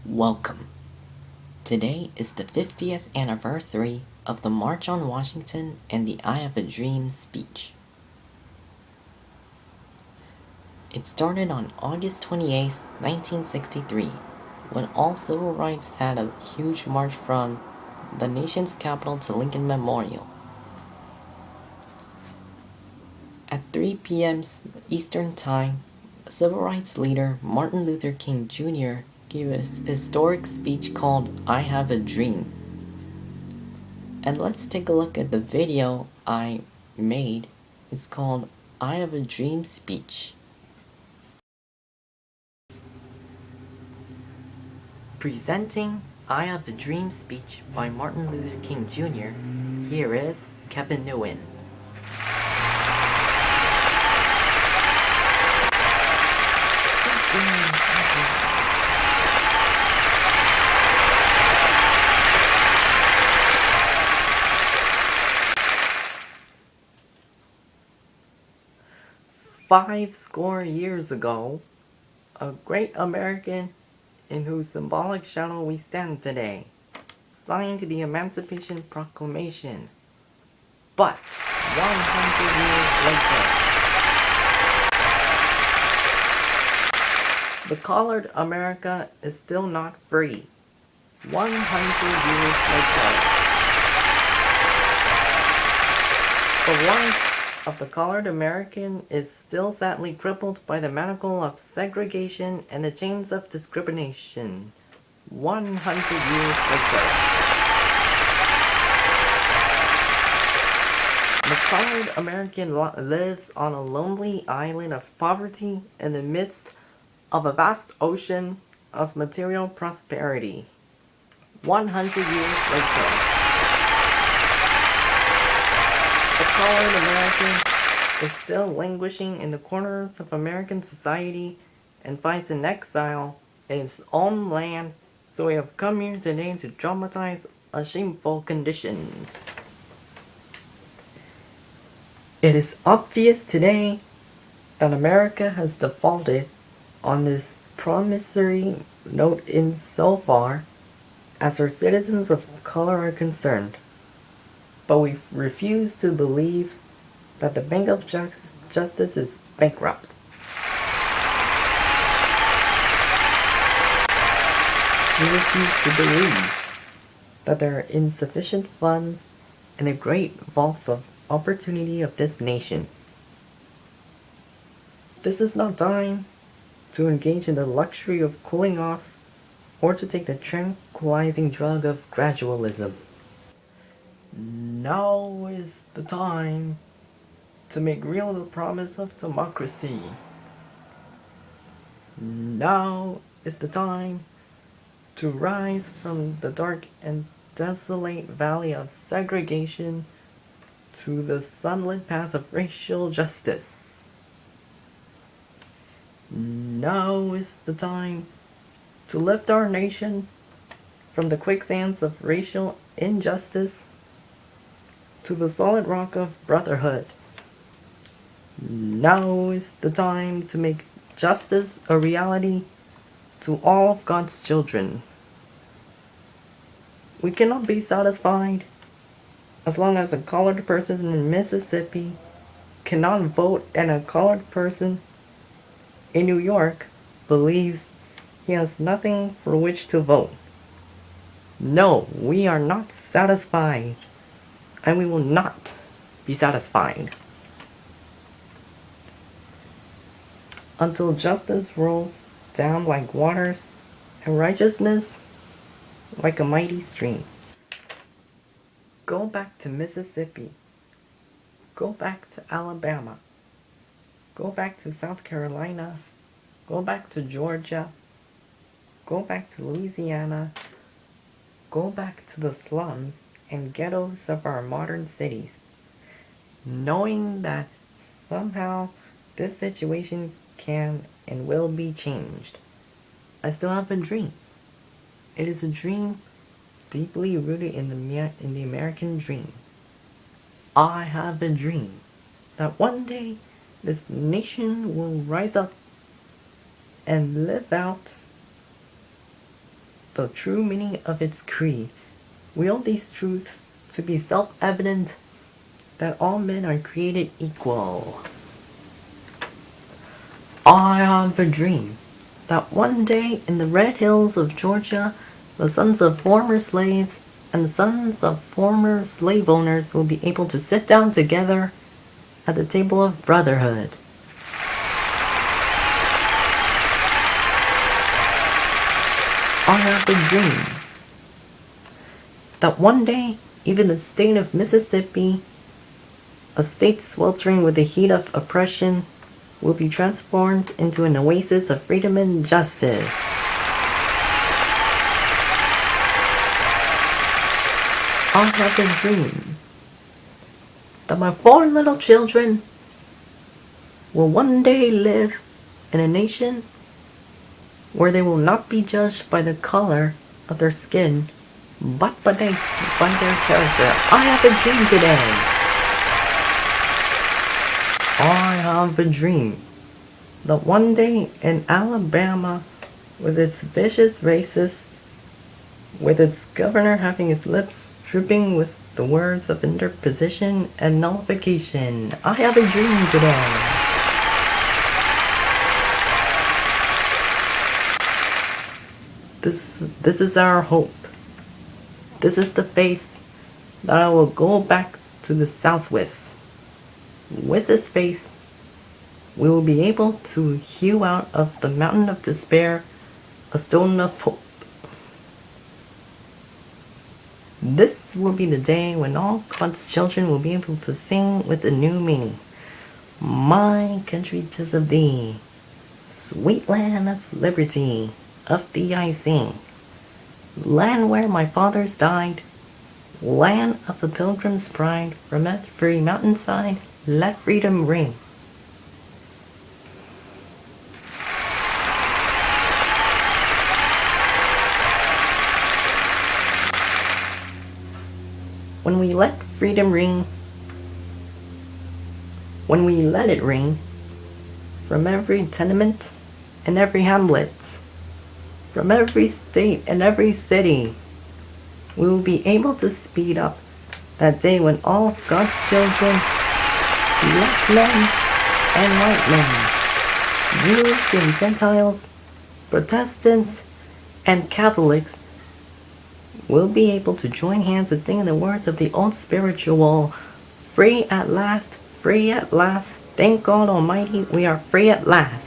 Welcome. Today is the 50th anniversary of the March on Washington and the I Have a Dream speech. It started on August 28, 1963, when all civil rights had a huge march from the nation's capital to Lincoln Memorial. At 3 p.m. Eastern Time, civil rights leader Martin Luther King Jr. gave a historic speech called I Have a Dream. And let's take a look at the video I made. It's called I Have a Dream Speech. Presenting I Have a Dream speech by Martin Luther King Jr., here is Kevin Nguyen. 50 years ago, a great American in whose symbolic shadow we stand today signed the Emancipation Proclamation. But 100 years later, the colored America is still not free. 100 years later, the life of the colored American is still sadly crippled by the manacle of segregation and the chains of discrimination. 100 years later, the colored American lives on a lonely island of poverty in the midst of a vast ocean of material prosperity. 100 years later, the colored American is still languishing in the corners of American society and fights in exile in his own land, so we have come here today to dramatize a shameful condition. It is obvious today that America has defaulted on this promissory note insofar as her citizens of color are concerned. But we refuse to believe that the Bank of Justice is bankrupt. We refuse to believe that there are insufficient funds in the great vaults of opportunity of this nation. This is not time to engage in the luxury of cooling off or to take the tranquilizing drug of gradualism. Now is the time to make real the promise of democracy. Now is the time to rise from the dark and desolate valley of segregation to the sunlit path of racial justice. Now is the time to lift our nation from the quicksands of racial injustice to the solid rock of brotherhood. Now is the time to make justice a reality to all of God's children. We cannot be satisfied as long as a colored person in Mississippi cannot vote and a colored person in New York believes he has nothing for which to vote. No, we are not satisfied, and we will not be satisfied until justice rolls down like waters and righteousness like a mighty stream. Go back to Mississippi. Go back to Alabama. Go back to South Carolina. Go back to Georgia. Go back to Louisiana. Go back to the slums and ghettos of our modern cities, knowing that somehow this situation can and will be changed. I still have a dream. It is a dream deeply rooted in the American dream. I have a dream that one day this nation will rise up and live out the true meaning of its creed. We hold these truths to be self-evident that all men are created equal. I have a dream that one day in the red hills of Georgia, the sons of former slaves and the sons of former slave owners will be able to sit down together at the table of brotherhood. I have a dream that one day, even the state of Mississippi, a state sweltering with the heat of oppression, will be transformed into an oasis of freedom and justice. I have a dream that my 4 little children will one day live in a nation where they will not be judged by the color of their skin, but by their character. I have a dream today. I have a dream that one day in Alabama, with its vicious racists, with its governor having his lips dripping with the words of interposition and nullification, I have a dream today. This is our hope. This is the faith that I will go back to the South with. With this faith, we will be able to hew out of the mountain of despair a stone of hope. This will be the day when all God's children will be able to sing with a new meaning. My country 'tis of thee, sweet land of liberty, of thee I sing. Land where my fathers died, land of the pilgrim's pride, from every mountainside, let freedom ring. When we let freedom ring, when we let it ring, from every tenement and every hamlet, from every state and every city, we will be able to speed up that day when all of God's children, black men and white men, Jews and Gentiles, Protestants and Catholics, will be able to join hands and sing in the words of the old spiritual, free at last, thank God Almighty, we are free at last.